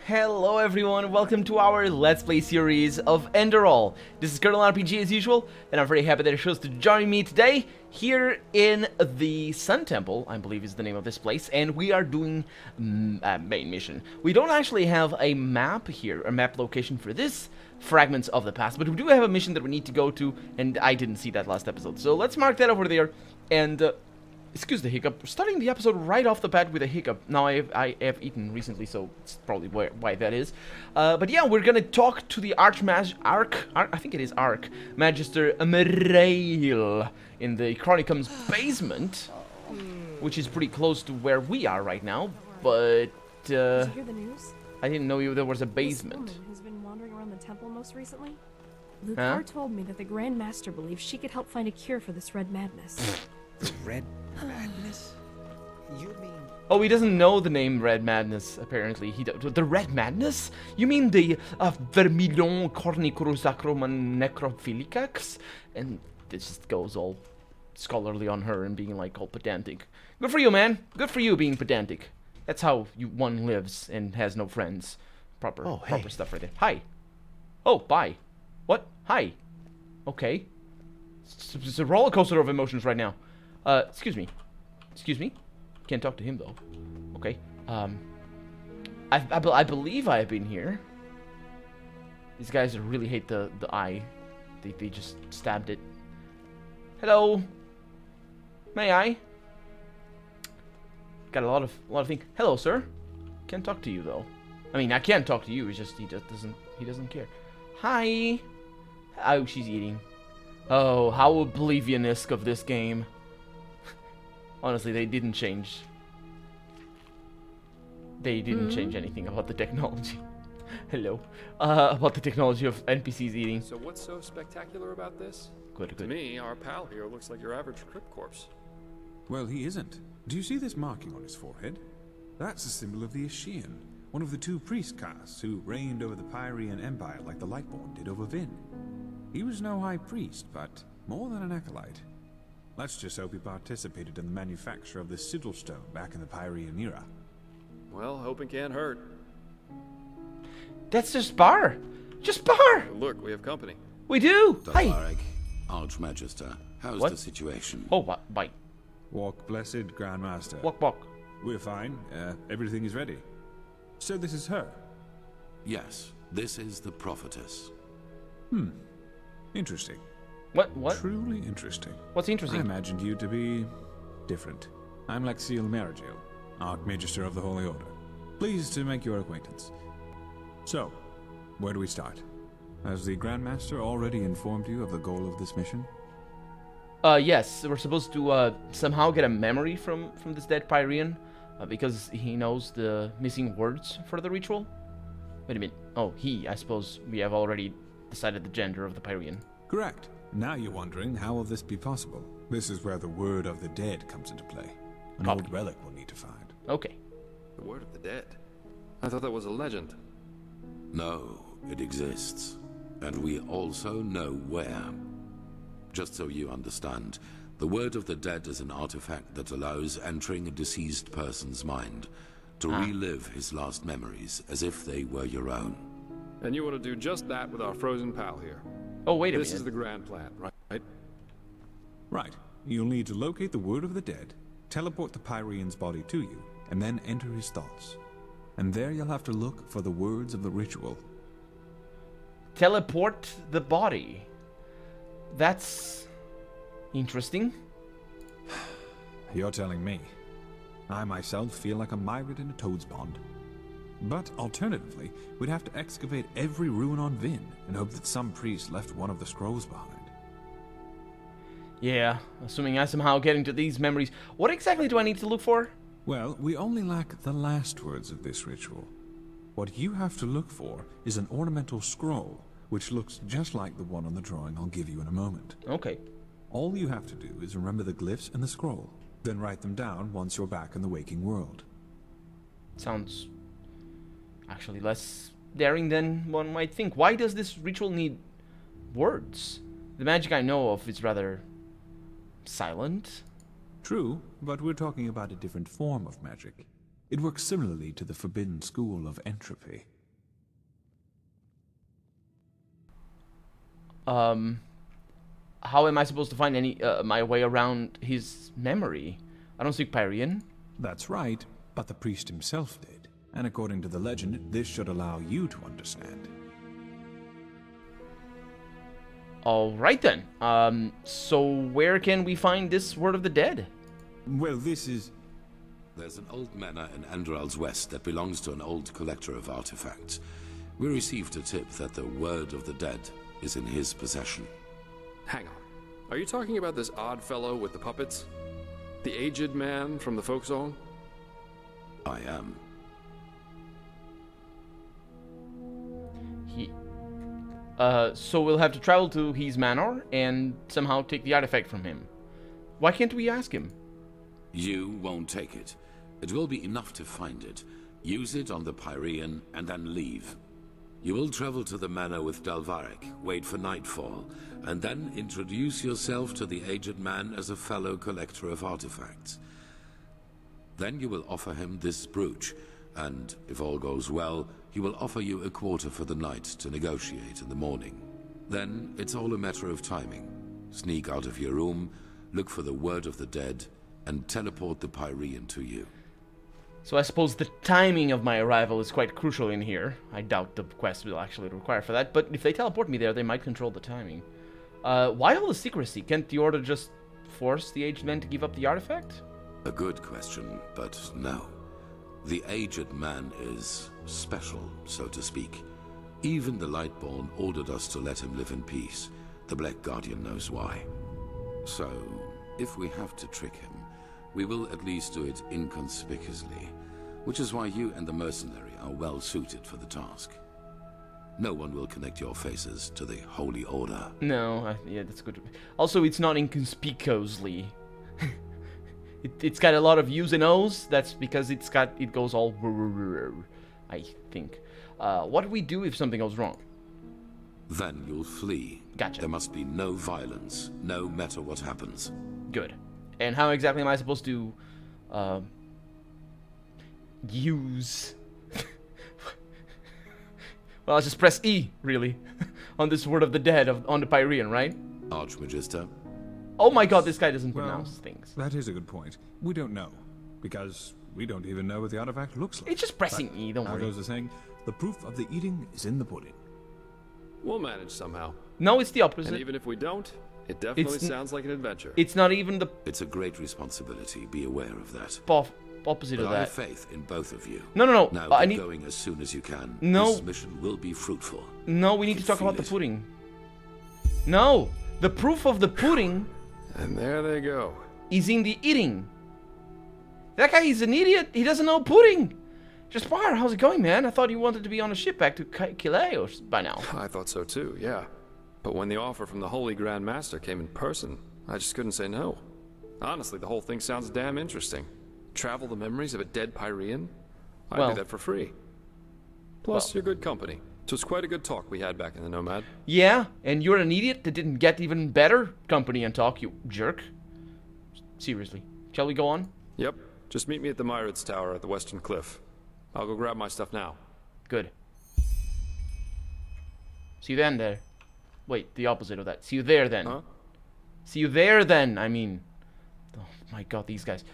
Hello everyone, welcome to our Let's Play series of Enderal. This is Colonel RPG as usual, and I'm very happy that you chose to join me today here in the Sun Temple, I believe is the name of this place, and we are doing a main mission. We don't actually have a map here, a map location for this Fragments of the Past, but we do have a mission that we need to go to, and I didn't see that last episode. So let's mark that over there, and excuse the hiccup. Starting the episode right off the bat with a hiccup. Now I have eaten recently, so it's probably why that is. But yeah, we're gonna talk to the I think it is Magister Enderal in the Chronicum's basement, which is pretty close to where we are right now. But did you hear the news? I didn't know there was a basement. This woman who's been wandering around the temple most recently. Lucar told me that the Grand Master believes she could help find a cure for this red madness. The Red Madness? You mean... Oh, he doesn't know the name Red Madness, apparently. The Red Madness? You mean the Vermilion Cornicrosacroman Necrophilicax? And this just goes all scholarly on her and being like all pedantic. Good for you, man. Good for you being pedantic. That's how one lives and has no friends. Proper stuff right there. Hi. Oh, bye. What? Hi. Okay. It's a roller coaster of emotions right now. Excuse me. Excuse me? Can't talk to him, though. Okay. I believe I have been here. These guys really hate the eye. They just stabbed it. Hello? May I? Got a lot of things. Hello, sir. Can't talk to you, though. I mean, I can't talk to you. It's just he doesn't care. Hi. Oh, she's eating. Oh, how oblivion-esque of this game. Honestly, they didn't change. They didn't change anything about the technology. Hello. About the technology of NPCs eating. So what's so spectacular about this? Good. To me, our pal here looks like your average crypt corpse. Well, he isn't. Do you see this marking on his forehead? That's a symbol of the Ashian, one of the two priest castes who reigned over the Pyrean Empire like the Lightborn did over Vin. He was no high priest, but more than an acolyte. Let's just hope he participated in the manufacture of the sigil stone back in the Pyrean era. Well, hoping can't hurt. That's just Bar. Just Bar. Look, we have company. We do. Hi. Dalaric, Archmagister, how's What? the situation? Oh, bye. Walk, blessed Grand Master. Walk. We're fine. Everything is ready. So this is her? Yes, this is the prophetess. Interesting. What? Truly interesting. What's I interesting? imagined you to be different. I'm Lexiel Marigil, Archmagister of the Holy Order. Pleased to make your acquaintance. So, where do we start? Has the Grand Master already informed you of the goal of this mission? Yes, we're supposed to somehow get a memory from this dead Pyrean, because he knows the missing words for the ritual. Wait a minute. Oh, I suppose we have already decided the gender of the Pyrean. Correct. Now you're wondering, how will this be possible? This is where the word of the dead comes into play. An Copy. old relic we'll need to find. Okay. The word of the dead. I thought that was a legend. No, it exists. And we also know where. Just so you understand, the word of the dead is an artifact that allows entering a deceased person's mind to relive his last memories as if they were your own. And you want to do just that with our frozen pal here. Oh, wait a This minute. is the grand plan, right? Right. You'll need to locate the word of the dead, teleport the Pyrean's body to you, and then enter his thoughts. And there you'll have to look for the words of the ritual. Teleport the body. That's interesting. You're telling me. I myself feel like a myriad in a toad's pond. But alternatively, we'd have to excavate every ruin on Vin and hope that some priest left one of the scrolls behind. Yeah, assuming I somehow get into these memories. What exactly do I need to look for? Well, we only lack the last words of this ritual. What you have to look for is an ornamental scroll, which looks just like the one on the drawing I'll give you in a moment. Okay. All you have to do is remember the glyphs in the scroll, then write them down once you're back in the waking world. Sounds actually less daring than one might think. Why does this ritual need words? The magic I know of is rather silent. True, but we're talking about a different form of magic. It works similarly to the forbidden school of entropy. how am I supposed to find any my way around his memory? I don't speak Pyrean. That's right, but the priest himself did. And according to the legend, this should allow you to understand. Alright then. So where can we find this Word of the Dead? Well, this is... There's an old manor in Enderal's west that belongs to an old collector of artifacts. We received a tip that the Word of the Dead is in his possession. Hang on. Are you talking about this odd fellow with the puppets? The aged man from the folk song? I am. So we'll have to travel to his manor and somehow take the artifact from him. Why can't we ask him? You won't take it. It will be enough to find it, use it on the Pyrean, and then leave. You will travel to the manor with Dalvarek, wait for nightfall, and then introduce yourself to the aged man as a fellow collector of artifacts. Then you will offer him this brooch, and if all goes well, he will offer you a quarter for the night to negotiate in the morning. Then it's all a matter of timing. Sneak out of your room, look for the Word of the Dead, and teleport the Pyrean to you. So I suppose the timing of my arrival is quite crucial in here. I doubt the quest will actually require for that, but if they teleport me there, they might control the timing. Why all the secrecy? Can't the Order just force the aged man to give up the artifact? A good question, but no. The aged man is special, so to speak. Even the Lightborn ordered us to let him live in peace. The Black Guardian knows why. So, if we have to trick him, we will at least do it inconspicuously, which is why you and the mercenary are well suited for the task. No one will connect your faces to the Holy Order. No, yeah, that's good. Also, it's not inconspicuously. It's got a lot of U's and O's. That's because it goes all I think. What do we do if something goes wrong? Then you'll flee. Gotcha. There must be no violence, no matter what happens. Good. And how exactly am I supposed to use? Well, I'll just press E, really, on this Word of the Dead on the Pyrean, right? Archmagister. Oh my god, this guy doesn't pronounce things. That is a good point. We don't know, because we don't even know what the artifact looks like. It's just pressing E, don't How worry. goes the saying? The proof of the eating is in the pudding. We'll manage somehow. No, it's the opposite. And even if we don't, it definitely sounds like an adventure. It's not even the It's a great responsibility, be aware of that. opposite But of I have that. faith in both of you. No, no, no. Now I get need... going as soon as you can. No. This mission will be fruitful. No, we need to talk feel about the it. pudding. No, the proof of the pudding And there they go. is in the eating. That guy is an idiot. He doesn't know pudding. Jaspar, how's it going, man? I thought you wanted to be on a ship back to Kileos by now. I thought so too, yeah. But when the offer from the Holy Grand Master came in person, I just couldn't say no. Honestly, the whole thing sounds damn interesting. Travel the memories of a dead Pyrean? I'd Well- do that for free. Plus, you're good company. So it's quite a good talk we had back in the Nomad. Yeah, and you're an idiot that didn't get even better company and talk, you jerk. Seriously. Shall we go on? Yep. Just meet me at the Myrids Tower at the Western Cliff. I'll go grab my stuff now. Good. See you then there. Wait, the opposite of that. See you there then. Huh? See you there then, I mean. Oh my god, these guys.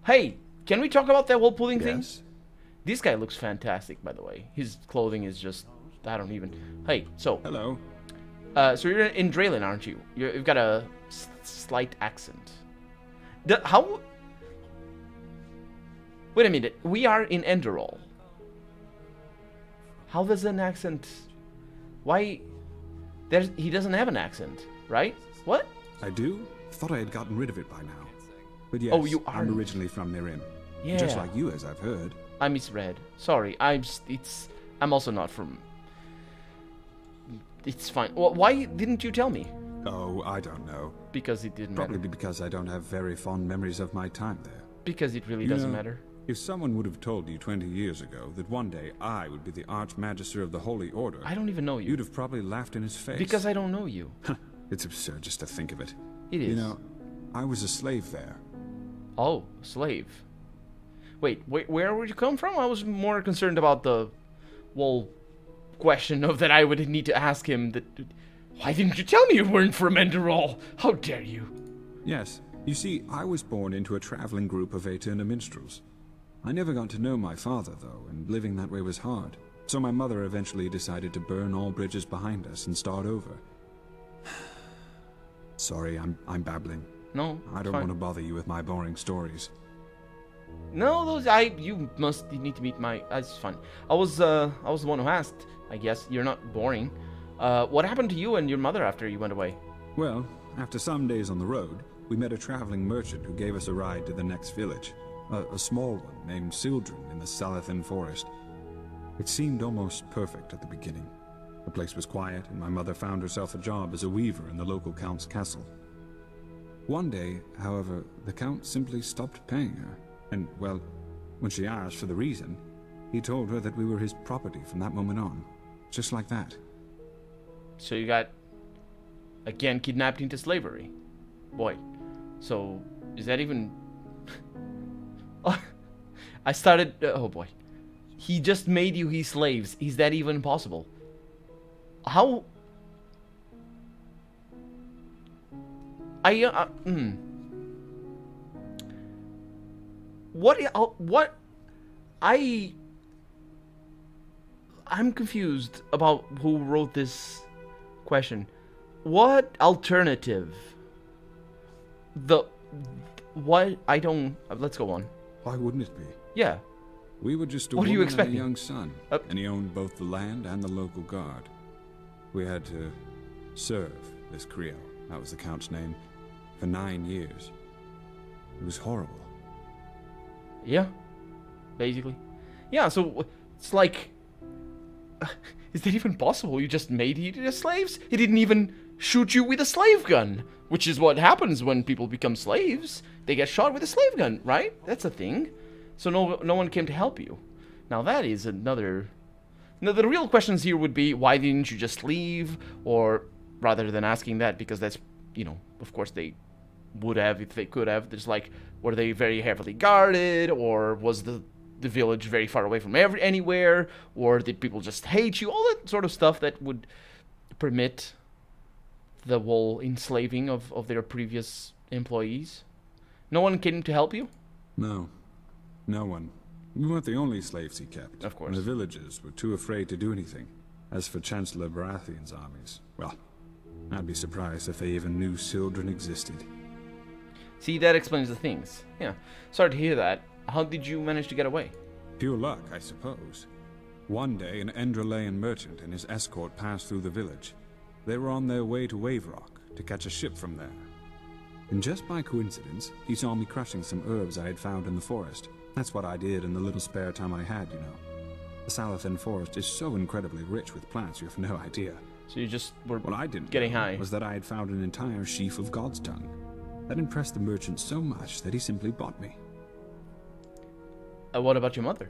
Hey, can we talk about that whole pudding thing? Yes? This guy looks fantastic, by the way. His clothing is just... I don't even... Hey, so... Hello. So you're in Draylen, aren't you? You've got a slight accent. How... Wait a minute. We are in Enderal. How does an accent... Why... He doesn't have an accent, right? What? I do? Thought I had gotten rid of it by now. But yes, Oh, you I'm aren't. originally from Mirim. Yeah. Just like you, as I've heard. I misread. Sorry. I'm also not from... It's fine. Why didn't you tell me? Oh, I don't know. Because it didn't Probably matter. because I don't have very fond memories of my time there. Because it really You doesn't know, matter. If someone would have told you 20 years ago that one day I would be the Archmagister of the Holy Order, I don't even know you. you'd have probably laughed in his face. Because I don't know you. It's absurd just to think of it. It is. You know, I was a slave there. Oh, slave. Wait, where would you come from? I was more concerned about the whole question of that I would need to ask him that... Why didn't you tell me you weren't from Enderal? How dare you? Yes. You see, I was born into a traveling group of Aeterna minstrels. I never got to know my father, though, and living that way was hard. So my mother eventually decided to burn all bridges behind us and start over. Sorry, I'm babbling. No, I don't want to bother you with my boring stories. No, you need to meet my. That's fine. I was the one who asked. I guess you're not boring. What happened to you and your mother after you went away? Well, after some days on the road, we met a traveling merchant who gave us a ride to the next village. A small one named Sildren in the Salathan forest. It seemed almost perfect at the beginning. The place was quiet, and my mother found herself a job as a weaver in the local count's castle. One day, however, the count simply stopped paying her, and, well, when she asked for the reason, he told her that we were his property from that moment on. Just like that. So you got, again, kidnapped into slavery. Boy, so is that even... I started... oh boy. He just made you his slaves. Is that even possible? How... I'm confused about who wrote this question. What alternative? What? I don't... let's go on. Why wouldn't it be? Yeah. We were just a What are you woman and a expecting? young son, and he owned both the land and the local guard. We had to serve this Creole, that was the count's name, for 9 years. It was horrible. Yeah. Basically. Yeah, so it's like... is that even possible? You just made it into slaves? He didn't even shoot you with a slave gun, which is what happens when people become slaves. They get shot with a slave gun, right? That's a thing. So no one came to help you. Now that is another... Now the real questions here would be, why didn't you just leave? Or rather than asking that, because that's, you know, of course they would have if they could have. There's like, were they very heavily guarded? Or was the village very far away from anywhere? Or did people just hate you? All that sort of stuff that would permit the whole enslaving of their previous employees. No one came to help you? No. No one. We weren't the only slaves he kept. Of course. And the villagers were too afraid to do anything. As for Chancellor Baratheon's armies, well, I'd be surprised if they even knew Sildren existed. See, that explains the things. Yeah. Sorry to hear that. How did you manage to get away? Pure luck, I suppose. One day, an Enderalayan merchant and his escort passed through the village. They were on their way to Waverock to catch a ship from there. And just by coincidence, he saw me crushing some herbs I had found in the forest. That's what I did in the little spare time I had, you know. The Salathan forest is so incredibly rich with plants, you have no idea. So you just were What I didn't getting know high. was that I had found an entire sheaf of God's tongue. That impressed the merchant so much that he simply bought me. What about your mother?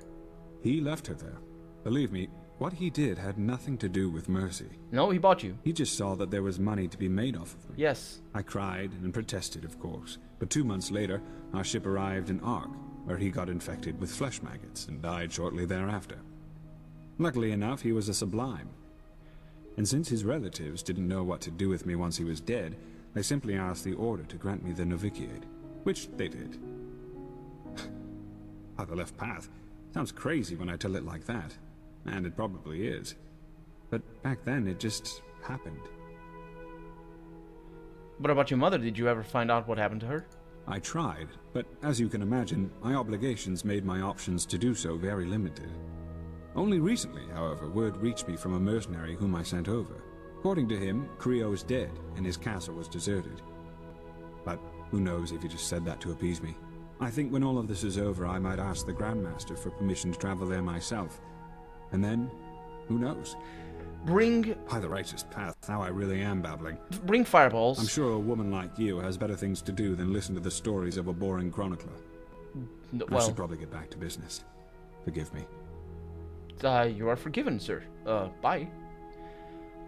He left her there. Believe me, what he did had nothing to do with mercy. No, he bought you. He just saw that there was money to be made off of me. Yes. I cried and protested, of course. But 2 months later, our ship arrived in Ark, where he got infected with flesh maggots and died shortly thereafter. Luckily enough, he was a sublime. And since his relatives didn't know what to do with me once he was dead, they simply asked the Order to grant me the novitiate, which they did. How the left path. Sounds crazy when I tell it like that. And it probably is. But back then, it just happened. What about your mother? Did you ever find out what happened to her? I tried, but as you can imagine, my obligations made my options to do so very limited. Only recently, however, word reached me from a mercenary whom I sent over. According to him, Creo is dead, and his castle was deserted. But who knows if he just said that to appease me. I think when all of this is over, I might ask the Grandmaster for permission to travel there myself. And then, who knows? Bring By the righteous path, now I really am babbling. fireballs. I'm sure a woman like you has better things to do than listen to the stories of a boring chronicler. I Well, should probably get back to business. Forgive me. you are forgiven, sir. Bye.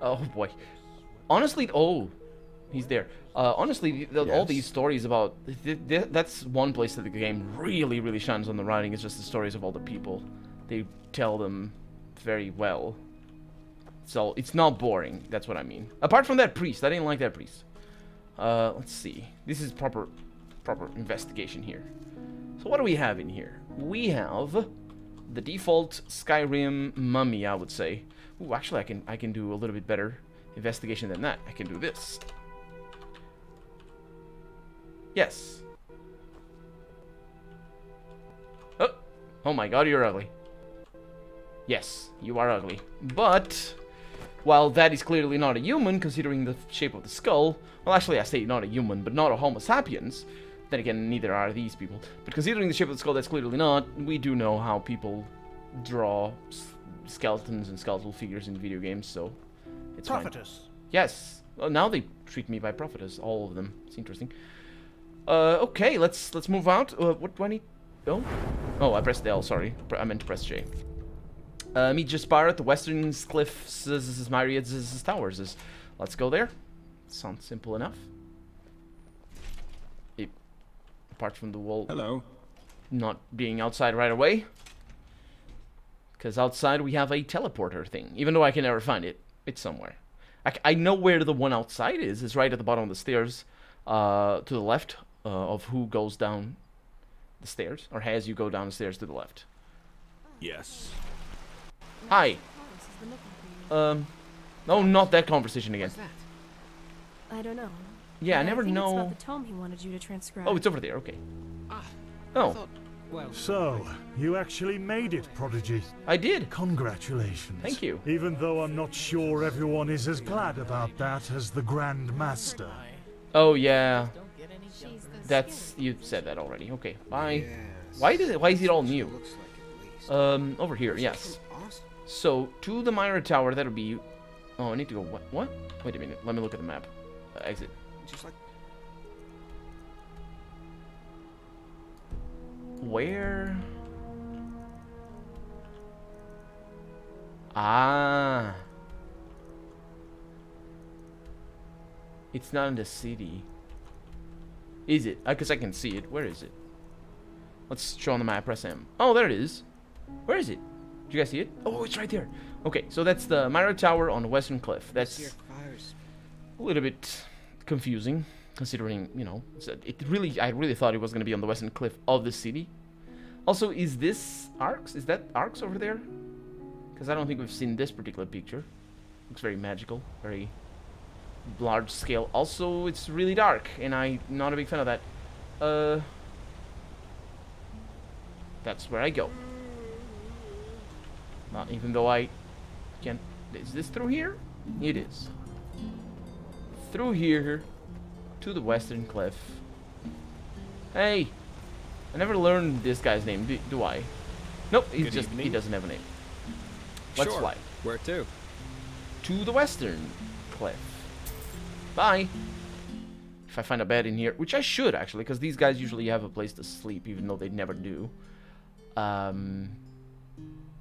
Oh boy. Honestly, oh, he's there. Honestly, all Yes. these stories about that's one place that the game really, really shines on the writing. It's just the stories of all the people. They tell them very well. It's not boring. That's what I mean. Apart from that priest, I didn't like that priest. Let's see. This is proper investigation here. So what do we have in here? We have the default Skyrim mummy, I would say. Ooh, actually, I can do a little bit better investigation than that. I can do this. Yes. Oh my god, you're ugly. Yes, you are ugly. But while that is clearly not a human, considering the shape of the skull... Well, actually, I say not a human, but not a Homo sapiens. Then again, neither are these people. But considering the shape of the skull, that's clearly not. We do know how people draw skeletons and skeletal figures in video games, so it's Prophetess. fine. Yes. Well, now they treat me by prophetess, all of them. It's interesting. Okay, let's move out. What do I need? Oh, I pressed L. Sorry, I meant to press J. Meet Jaspar at the Western Cliffs Myriad's Towers. Let's go there. Sounds simple enough. Apart from the wall. Hello. Not being outside right away. Because outside we have a teleporter thing. Even though I can never find it. It's somewhere. I know where the one outside is. It's right at the bottom of the stairs. To the left of who goes down the stairs. Or as you go down the stairs to the left. Yes. Hi. No, not that conversation again. I don't know. Yeah, I never think know. It's about the tome he wanted you to transcribe. Oh, it's over there. Okay. Oh, So, you actually made it, Prodigy. I did. Congratulations. Thank you. Even though I'm not sure everyone is as glad about that as the Grand Master. Oh yeah. That's you said that already. Okay. Bye. Yes. Why is it all new? Looks like at least. Over here. Yes. Awesome. So to the Myra Tower, that'll be. Oh, I need to go. What? Wait a minute. Let me look at the map. Exit. Just like Where? Ah. It's not in the city. Is it? Because I can see it. Where is it? Let's show on the map. Press M. Oh, there it is. Where is it? Did you guys see it? Oh, it's right there. Okay, so that's the Myra Tower on the Western Cliff. That's a little bit confusing, considering, you know, I really thought it was going to be on the Western Cliff of the city. Also, is this Arx? Is that Arx over there? Because I don't think we've seen this particular picture. Looks very magical, very large scale. Also, it's really dark, and I'm not a big fan of that. That's where I go. Not even though I can. Is this through here? It is. Through here to the Western Cliff. Hey, I never learned this guy's name. Do I? Nope. He doesn't have a name. Let's fly. Where to? To the Western Cliff. Bye. If I find a bed in here, which I should actually, because these guys usually have a place to sleep, even though they never do.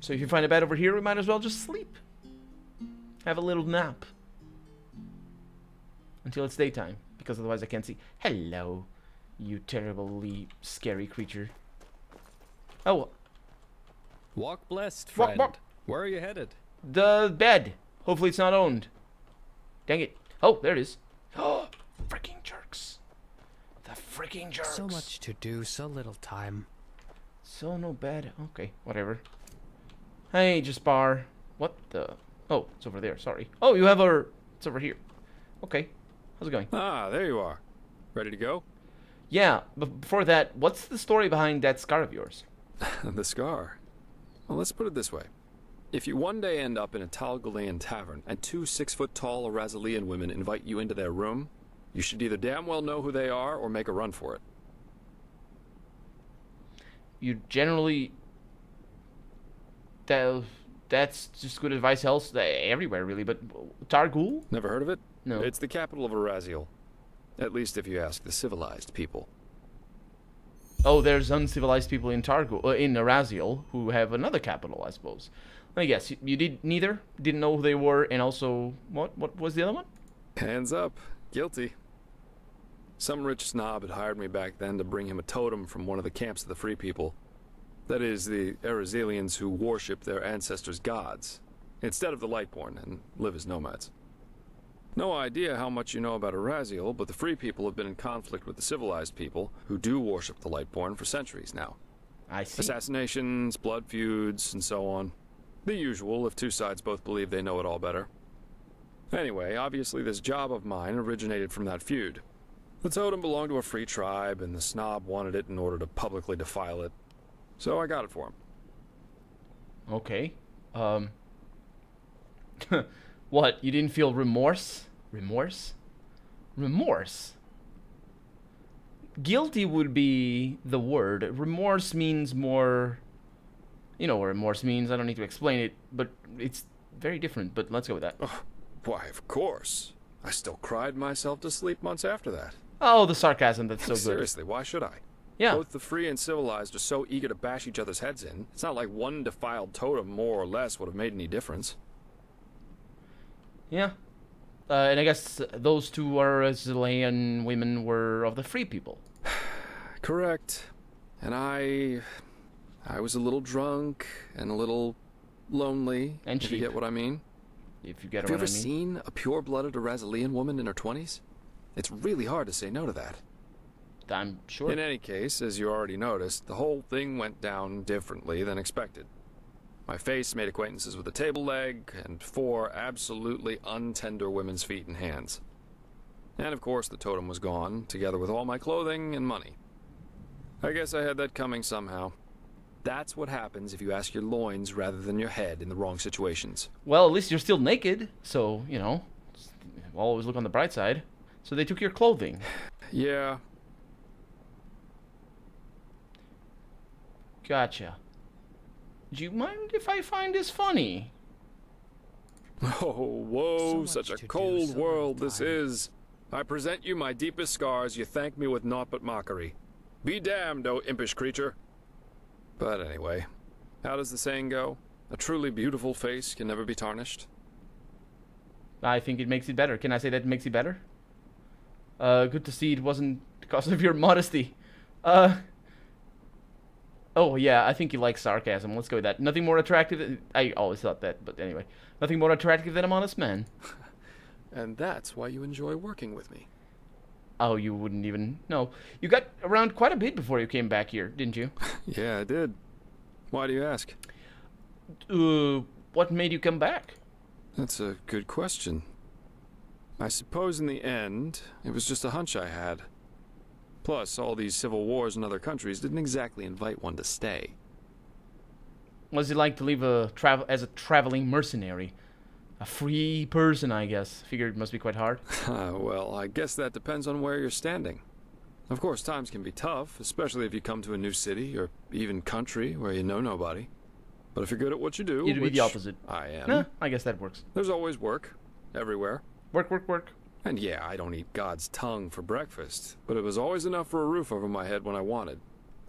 So if you find a bed over here, we might as well just sleep. Have a little nap. Until it's daytime, because otherwise I can't see. Hello, you terribly scary creature. Oh. Walk blessed, friend. Walk. Where are you headed? The bed. Hopefully it's not owned. Dang it. Oh, there it is. Oh, freaking jerks. The freaking jerks. So much to do, so little time. So no bed. Okay, whatever. Hey, Jaspar. What the? Oh, it's over there. Sorry. Oh, you have our... It's over here. Okay. How's it going? Ah, there you are. Ready to go? Yeah, but before that, what's the story behind that scar of yours? The scar. Well, let's put it this way. If you one day end up in a Talgalean tavern and two 6-foot-tall Arazalian women invite you into their room, you should either damn well know who they are or make a run for it. You generally... That's just good advice else everywhere, really, but Targul? Never heard of it? No. It's the capital of Araziel. At least if you ask the civilized people. Oh, there's uncivilized people in Targul, in Araziel, who have another capital, I suppose. Let me guess, you didn't know who they were, and also, what was the other one? Hands up. Guilty. Some rich snob had hired me back then to bring him a totem from one of the camps of the Free People. That is, the Arazelians who worship their ancestors' gods. instead of the Lightborn, and live as nomads. No idea how much you know about Araziel, but the Free People have been in conflict with the civilized people, who do worship the Lightborn for centuries now. I see. Assassinations, blood feuds, and so on. The usual if two sides both believe they know it all better. Anyway, obviously this job of mine originated from that feud. The totem belonged to a free tribe, and the snob wanted it in order to publicly defile it. So I got it for him. Okay. What? You didn't feel remorse? Remorse? Remorse? Guilty would be the word. Remorse means more... You know what remorse means. I don't need to explain it, but it's very different. But let's go with that. Oh, why, of course. I still cried myself to sleep months after that. Oh, the sarcasm. That's so good. Seriously, why should I? Yeah. Both the free and civilized are so eager to bash each other's heads in. It's not like one defiled totem, more or less, would have made any difference. Yeah. And I guess those two Arazilian women were of the free people. Correct. And I was a little drunk and a little lonely. And if cheap. you get what I mean. If you get Have you what I ever mean. seen a pure-blooded Arazilian woman in her 20s? It's really hard to say no to that. I'm sure. In any case, as you already noticed, the whole thing went down differently than expected. My face made acquaintances with a table leg and 4 absolutely untender women's feet and hands. And of course the totem was gone, together with all my clothing and money. I guess I had that coming somehow. That's what happens if you ask your loins rather than your head in the wrong situations. Well, at least you're still naked, so, you know, always look on the bright side. So they took your clothing. Yeah. Gotcha. Do you mind if I find this funny? Oh, whoa, So such much a to do, cold so world little this time. is. I present you my deepest scars, you thank me with naught but mockery. Be damned, O impish creature. But anyway, how does the saying go? A truly beautiful face can never be tarnished. I think it makes it better. Can I say that it makes it better? Good to see it wasn't because of your modesty. Oh, yeah, I think you like sarcasm. Let's go with that. Nothing more attractive... I always thought that, but anyway. Nothing more attractive than a modest man. And that's why you enjoy working with me. Oh, you wouldn't even... No. You got around quite a bit before you came back here, didn't you? Yeah, I did. Why do you ask? What made you come back? That's a good question. I suppose in the end, it was just a hunch I had. Plus, all these civil wars in other countries didn't exactly invite one to stay. What's it like to live as a traveling mercenary? A free person, I guess. Figured it must be quite hard. Well, I guess that depends on where you're standing. Of course, times can be tough, especially if you come to a new city or even country where you know nobody. But if you're good at what you do, You'd be which the opposite. I am, Nah, I guess that works. there's always work, everywhere. Work, work, work. And yeah, I don't eat God's tongue for breakfast, but it was always enough for a roof over my head when I wanted,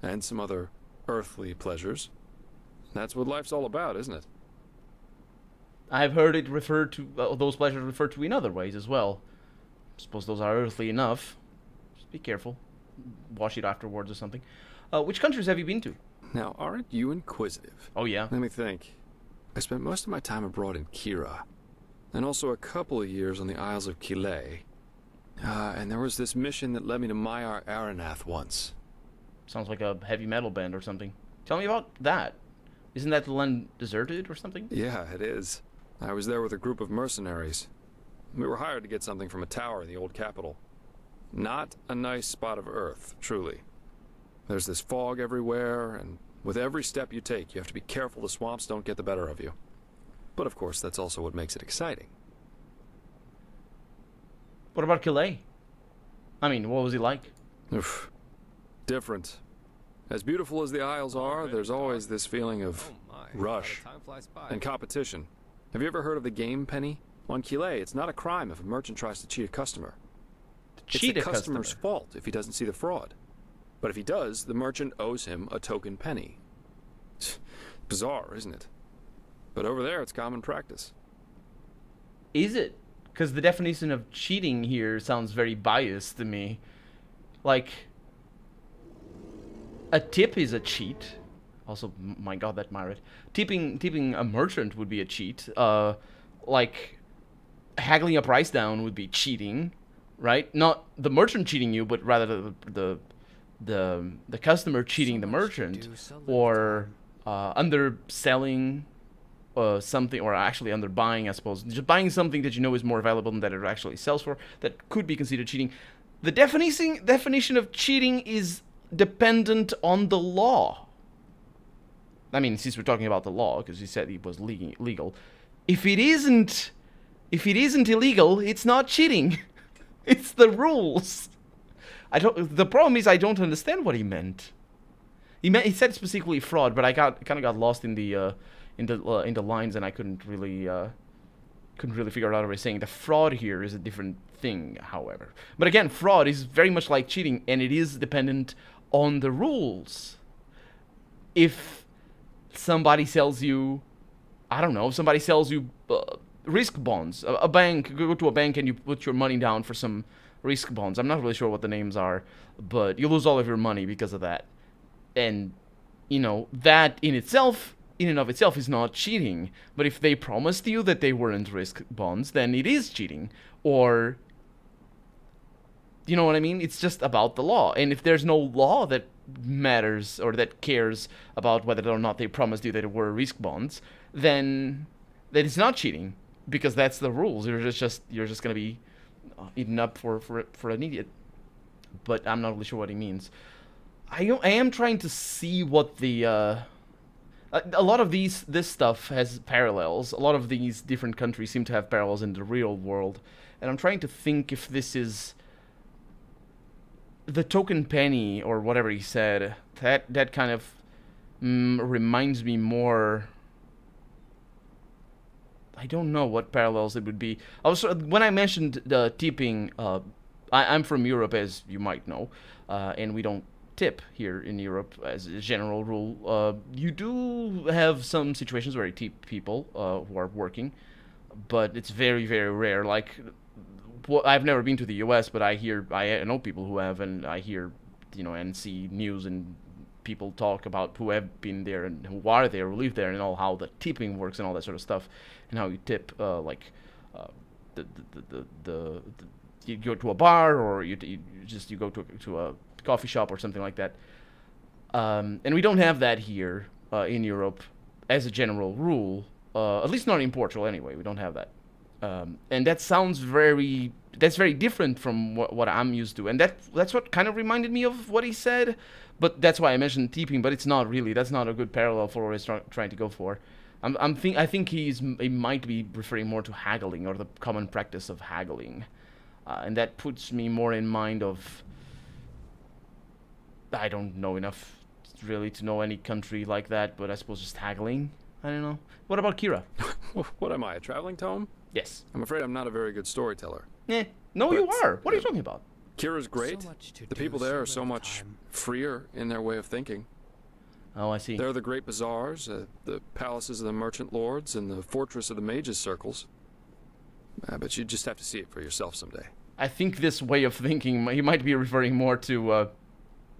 and some other earthly pleasures. That's what life's all about, isn't it? I've heard it referred to, those pleasures referred to in other ways as well. Suppose those are earthly enough. Just be careful. Wash it afterwards or something. Which countries have you been to? Now, aren't you inquisitive? Oh, yeah. Let me think. I spent most of my time abroad in Kira, and also a couple of years on the Isles of Kile. And there was this mission that led me to Maiar Aranath once. Sounds like a heavy metal band or something. Tell me about that. Isn't that the land deserted or something? Yeah, it is. I was there with a group of mercenaries. We were hired to get something from a tower in the old capital. Not a nice spot of earth, truly. There's this fog everywhere, and with every step you take, you have to be careful the swamps don't get the better of you. But of course, that's also what makes it exciting. What about Calais? I mean, what was he like? Oof. Different. As beautiful as the Isles are, there's always this feeling of rush and competition. Have you ever heard of the game penny? On Kile, it's not a crime if a merchant tries to cheat a customer. Cheat it's a the customer's customer. fault if he doesn't see the fraud. But if he does, the merchant owes him a token penny. Bizarre, isn't it? But over there, it's common practice. Is it? Because the definition of cheating here sounds very biased to me. Like, a tip is a cheat. Also, my god, that Myret. Tipping a merchant would be a cheat. Like, haggling a price down would be cheating, right? Not the merchant cheating you, but rather the customer cheating the merchant, or underselling something, or actually underbuying, I suppose. Just buying something that you know is more valuable than that it actually sells for. That could be considered cheating. The definition of cheating is dependent on the law. I mean, since we're talking about the law, because you said it was legal. If it isn't illegal, it's not cheating. It's the rules. The problem is I don't understand what he meant. He said specifically fraud, but I kind of got lost in the lines, and I couldn't really figure out what he was saying. The fraud here is a different thing, however. But again, fraud is very much like cheating, and it is dependent on the rules. If somebody sells you, I don't know, if somebody sells you risk bonds, a bank, you go to a bank and you put your money down for some risk bonds. I'm not really sure what the names are, but you lose all of your money because of that. And, you know, that in and of itself is not cheating. But if they promised you that they weren't risk bonds, then it is cheating. Or, you know what I mean? It's just about the law. And if there's no law that matters or that cares about whether or not they promised you that it were risk bonds, then it's not cheating, because that's the rules. You're just gonna be eaten up for an idiot. But I'm not really sure what he means. I am trying to see what the a lot of this stuff has parallels. A lot of these different countries seem to have parallels in the real world, and I'm trying to think if this is the token penny or whatever he said. That kind of reminds me more. I don't know what parallels it would be. When I mentioned the tipping, I'm from Europe, as you might know, and we don't tip here in Europe as a general rule. You do have some situations where you tip people who are working, but it's very, very rare. Like, I've never been to the U.S., but I know people who have, and I hear, you know, and see news and people talk about who have been there and who are there, who live there, and all how the tipping works and all that sort of stuff, and how you tip, you go to a bar, or you go to a coffee shop or something like that, and we don't have that here in Europe as a general rule, at least not in Portugal anyway. We don't have that. And that sounds that's very different from what I'm used to, and that's what kind of reminded me of what he said. But that's why I mentioned tipping, but it's not really. That's not a good parallel for what he's trying to go for. I think he might be referring more to haggling, or the common practice of haggling, and that puts me more in mind of. I don't know enough really to know any country like that, but I suppose just haggling. I don't know. What about Kira? What am I, a traveling tome? Yes. I'm afraid I'm not a very good storyteller. No, you are. What are you talking about? Kira's great. The people there are so much freer in their way of thinking. Oh, I see. There are the great bazaars, the palaces of the merchant lords, and the fortress of the mages' circles. But you just have to see it for yourself someday. I think this way of thinking, he might be referring more to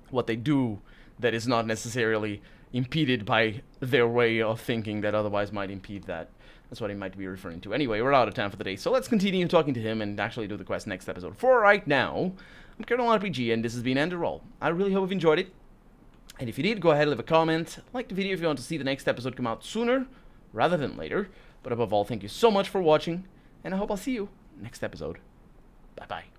what they do that is not necessarily impeded by their way of thinking that otherwise might impede that. That's what he might be referring to. Anyway, we're out of time for the day, so let's continue talking to him and actually do the quest next episode. For right now, I'm Colonel RPG, and this has been Enderal. I really hope you've enjoyed it. And if you did, go ahead and leave a comment. Like the video if you want to see the next episode come out sooner rather than later. But above all, thank you so much for watching, and I hope I'll see you next episode. Bye-bye.